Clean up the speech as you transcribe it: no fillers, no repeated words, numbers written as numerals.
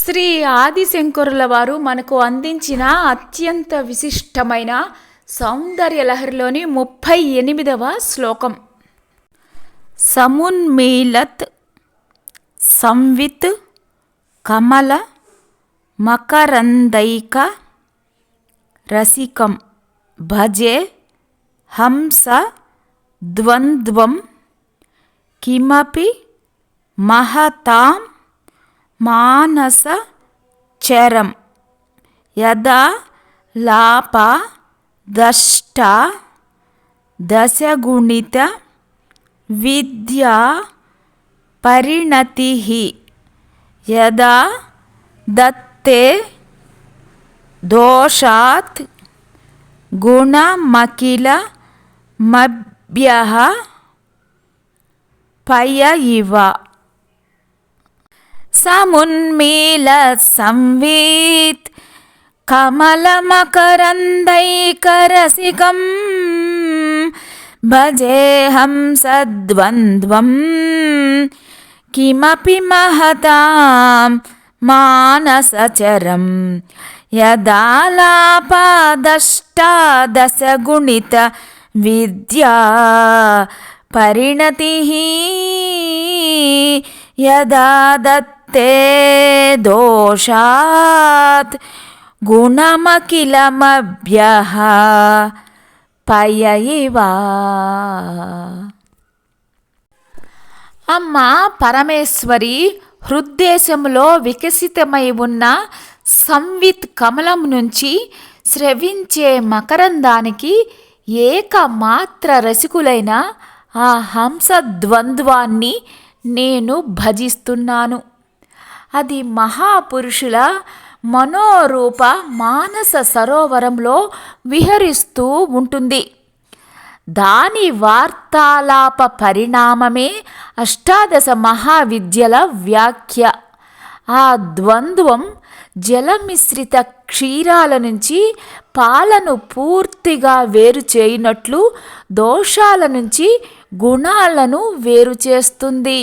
శ్రీ ఆదిశంకరుల వారు మనకు అందించిన అత్యంత విశిష్టమైన సౌందర్య లహరిలోని 38వ శ్లోకం. సమున్మీలత్ సంవిత్ కమల మకరందైక రసికం భజే హంస ద్వంద్వం కిమపి మహతాం మానస చరం యదా లాప దష్ట దశగుణిత విద్యా పరిణతి యదా దత్తే దోషాత్ గుణమఖిల మభ్యః పయ ఇవ. సమున్మీలత్ సంవిత్ కమలమకరందైకరసికం భజేహం సద్వంద్వం కిమపి మహతాం మానసచరం యదా లాపాదష్టాదశగుణిత విద్యా పరిణతి యదా దత్తే దోషాత్ గుణమఖిలమభ్యః పయ ఇవ. అమ్మ పరమేశ్వరి హృద్దేశంలో వికసితమై ఉన్న సంవిత్ కమలం నుంచి స్రవించే మకరందానికి ఏకమాత్ర రసికులైన ఆ హంస ద్వంద్వాన్ని నేను భజిస్తున్నాను. అది మహాపురుషుల మనోరూప మానస సరోవరంలో విహరిస్తూ ఉంటుంది. దాని వార్తాలాప పరిణామమే అష్టాదశ మహావిద్యల వ్యాఖ్య. ఆ ద్వంద్వం జలమిశ్రిత క్షీరాల నుంచి పాలను పూర్తిగా వేరు చేయనట్లు దోషాల నుంచి గుణాలను వేరు చేస్తుంది.